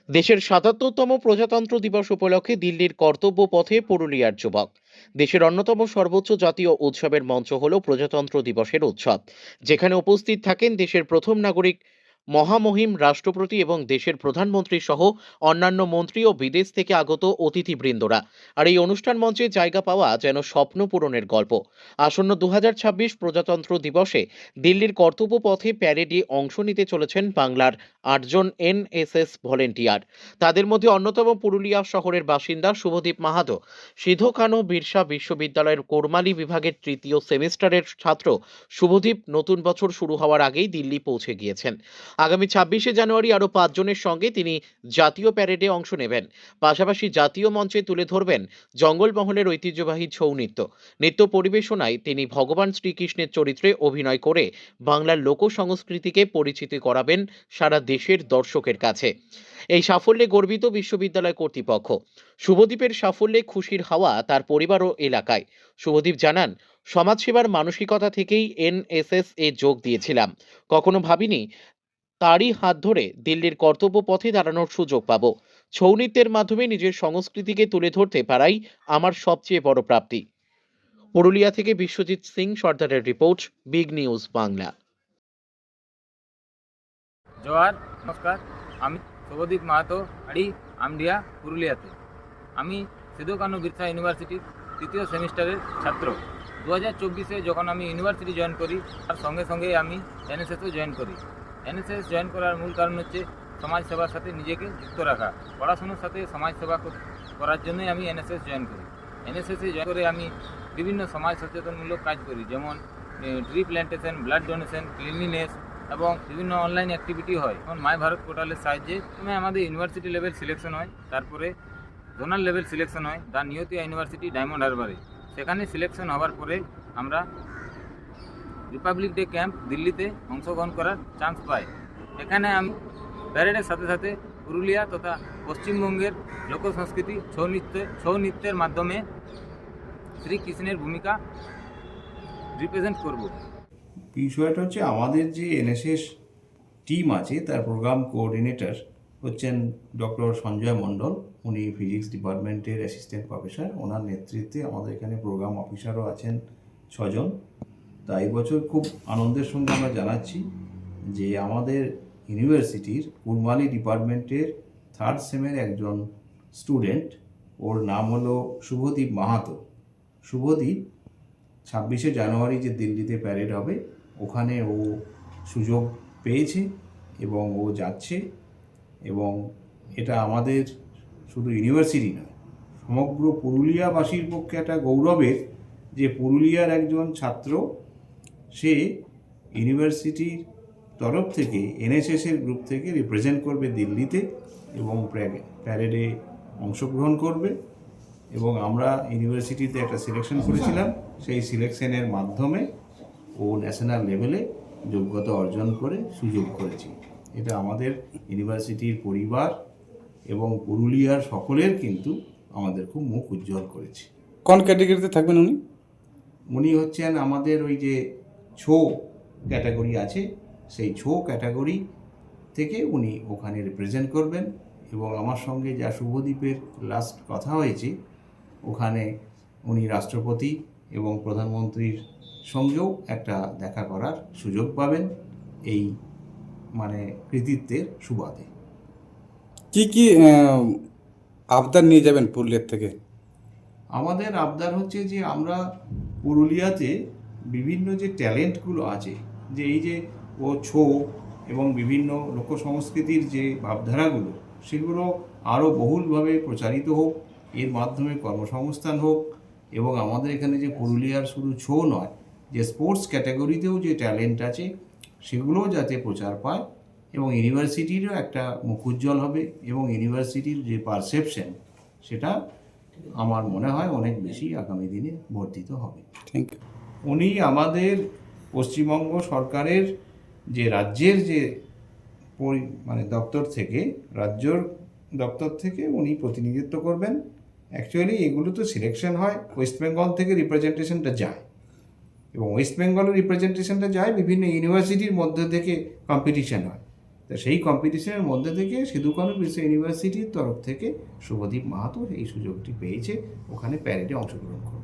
দেশের ৭৭তম প্রজাতন্ত্র দিবস উপলক্ষে দিল্লির কর্তব্য পথে পুরুলিয়ার যুবক। দেশের অন্যতম সর্বোচ্চ জাতীয় উৎসবের মঞ্চ হল প্রজাতন্ত্র দিবসের উৎসব, যেখানে উপস্থিত থাকেন দেশের প্রথম নাগরিক মহামহিম রাষ্ট্রপতি এবং দেশের প্রধানমন্ত্রী সহ অন্যান্য মন্ত্রী ও বিদেশ থেকে আগত অতিথিবৃন্দরা। আর এই অনুষ্ঠান মঞ্চে জায়গা পাওয়া যেন স্বপ্ন পূরণের গল্প। আসন্ন ২০২৬ প্রজাতন্ত্র দিবসে দিল্লির কর্তব্য পথে প্যারেডে অংশ নিতে চলেছেন বাংলার ৮জন এনএসএস ভলেন্টিয়ার। তাদের মধ্যে অন্যতম পুরুলিয়া শহরের বাসিন্দা শুভদীপ মাহাতো। সিধু কানু বিরসা বিশ্ববিদ্যালয়ের কোরমালি বিভাগের তৃতীয় সেমিস্টারের ছাত্র শুভদীপ নতুন বছর শুরু হওয়ার আগেই দিল্লি পৌঁছে গিয়েছেন। আগামী ২৬শে জানুয়ারি আরও ৫ জনের সঙ্গে তিনি জাতীয় প্যারেডে অংশ নেবেন। পাশাপাশি জাতীয় মঞ্চে তুলে ধরবেন জঙ্গলমহলের ঐতিহ্যবাহী ছৌ নৃত্য। নৃত্য পরিবেশনায় তিনি ভগবান শ্রীকৃষ্ণের চরিত্রে অভিনয় করে বাংলার লোক সংস্কৃতিকে পরিচিতি করাবেন সারা দেশের দর্শকের কাছে। এই সাফল্যে গর্বিত বিশ্ববিদ্যালয় কর্তৃপক্ষ। শুভদীপের সাফল্যে খুশির হাওয়া তার পরিবার ও এলাকায়। শুভদীপ জানান, সমাজসেবার মানসিকতা থেকেই এনএসএস এ যোগ দিয়েছিলাম। কখনো ভাবিনি তারই হাত ধরে দিল্লির কর্তব্য পথে দাঁড়ানোর সুযোগ পাব। ছৌ নৃত্যের মাধ্যমে নিজের সংস্কৃতিকে তুলে ধরতে পারাই আমার সবচেয়ে বড় প্রাপ্তি। পুরুলিয়া থেকে বিশ্বজিৎ সিং সর্দারের report, big news Bangla. Johar, নমস্কার। আমি শুভদীপ মাহাতো, বাড়ি আমডিয়া, পুরুলিয়াতে। আমি সিধু কানু বিরসা ইউনিভার্সিটির তৃতীয় সেমিস্টারের ছাত্র। ২০২৪-এ যখন আমি ইউনিভার্সিটি জয়েন করি, তার সঙ্গে সঙ্গে আমি এনএসএসও জয়েন করি। এনএসএস জয়েন করার মূল কারণ হচ্ছে সমাজসেবার সাথে নিজেকে যুক্ত রাখা। পড়াশোনার সাথে সমাজসেবা করার জন্যই আমি এনএসএস জয়েন করি। এনএসএসে জয়েন করে আমি বিভিন্ন সমাজ সচেতনমূলক কাজ করি, যেমন tree plantation, blood donation, cleanliness এবং বিভিন্ন অনলাইন অ্যাক্টিভিটি হয়। যেমন মাই ভারত পোর্টালের সাহায্যে আমাদের ইউনিভার্সিটি লেভেল সিলেকশন হয়, তারপরে জোনাল লেভেল সিলেকশন হয় দ্য নিয়তিয়া ইউনিভার্সিটি, ডায়মন্ড হারবারে। সেখানে সিলেকশন হওয়ার পরে আমরা রিপাবলিক ডে ক্যাম্প দিল্লিতে অংশগ্রহণ করার চান্স পাই। এখানে আমি প্যারেডের সাথে সাথে পুরুলিয়া তথা পশ্চিমবঙ্গের লোকসংস্কৃতি ছৌ নৃত্যের মাধ্যমে শ্রীকৃষ্ণের ভূমিকা রিপ্রেজেন্ট করব। বিষয়টা হচ্ছে, আমাদের যে এনএসএস টিম আছে তার প্রোগ্রাম কোঅর্ডিনেটর হচ্ছেন ডক্টর সঞ্জয় মণ্ডল। উনি ফিজিক্স ডিপার্টমেন্টের অ্যাসিস্ট্যান্ট প্রফেসর। ওনার নেতৃত্বে আমাদের এখানে প্রোগ্রাম অফিসারও আছেন ৬জন। তাই বছর খুব আনন্দের সঙ্গে আমরা জানাচ্ছি যে আমাদের ইউনিভার্সিটির কুরমালি ডিপার্টমেন্টের 3rd সেমের একজন স্টুডেন্ট, ওর নাম হলো শুভদীপ মাহাতো। শুভদীপ ২৬শে জানুয়ারি যে দিল্লিতে প্যারেড হবে, ওখানে ও সুযোগ পেয়েছে এবং ও যাচ্ছে। এবং এটা আমাদের শুধু ইউনিভার্সিটি নয়, সমগ্র পুরুলিয়াবাসীর পক্ষে একটা গৌরবের যে পুরুলিয়ার একজন ছাত্র, সে ইউনিভার্সিটির তরফ থেকে এনএসএসের গ্রুপ থেকে রিপ্রেজেন্ট করবে দিল্লিতে এবং প্যারেডে অংশগ্রহণ করবে। এবং আমরা ইউনিভার্সিটিতে একটা সিলেকশন করেছিলাম, সেই সিলেকশনের মাধ্যমে ও ন্যাশনাল লেভেলে যোগ্যতা অর্জন করে সুযোগ করেছি। এটা আমাদের ইউনিভার্সিটির পরিবার এবং পুরুলিয়ার সকলের কিন্তু আমাদের খুব মুখ উজ্জ্বল করেছে। কোন ক্যাটাগরিতে থাকবেন উনি? উনি হচ্ছেন আমাদের ওই যে ছৌ ক্যাটাগরি আছে, সেই ছৌ ক্যাটাগরি থেকে উনি ওখানে রিপ্রেজেন্ট করবেন। এবং আমার সঙ্গে যা শুভদীপের লাস্ট কথা হয়েছে, ওখানে উনি রাষ্ট্রপতি এবং প্রধানমন্ত্রীর সঙ্গেও একটা দেখা করার সুযোগ পাবেন এই কৃতিত্বের সুবাদে। কি আবদার নিয়ে যাবেন পুরুলিয়ার থেকে? আমাদের আবদার হচ্ছে যে আমরা পুরুলিয়াতে বিভিন্ন যে ট্যালেন্টগুলো আছে, যে এই যে ও ছৌ এবং বিভিন্ন লোকসংস্কৃতির যে ভাবধারাগুলো, সেগুলো আরও বহুলভাবে প্রচারিত হোক, এর মাধ্যমে কর্মসংস্থান হোক। এবং আমাদের এখানে যে পুরুলিয়ার শুধু ছৌ নয়, যে স্পোর্টস ক্যাটাগরিতেও যে ট্যালেন্ট আছে সেগুলোও যাতে প্রচার পায় এবং ইউনিভার্সিটিরও একটা মুখ উজ্জ্বল হবে এবং ইউনিভার্সিটির যে পারসেপশন, সেটা আমার মনে হয় অনেক বেশি আগামী দিনে বর্ধিত হবে। Thank you. উনি আমাদের পশ্চিমবঙ্গ সরকারের যে রাজ্যের যে রাজ্যর দপ্তর থেকে উনি প্রতিনিধিত্ব করবেন। অ্যাকচুয়ালি এগুলো তো সিলেকশন হয়, ওয়েস্ট বেঙ্গল থেকে রিপ্রেজেন্টেশনটা যায় এবং ওয়েস্ট বেঙ্গলের রিপ্রেজেন্টেশনটা যায় বিভিন্ন ইউনিভার্সিটির মধ্যে থেকে কম্পিটিশন হয়। তা সেই কম্পিটিশনের মধ্যে থেকে সিধু কানু বিরসা ইউনিভার্সিটির তরফ থেকে শুভদীপ মাহাতো এই সুযোগটি পেয়েছে ওখানে প্যারেডে অংশগ্রহণ করে।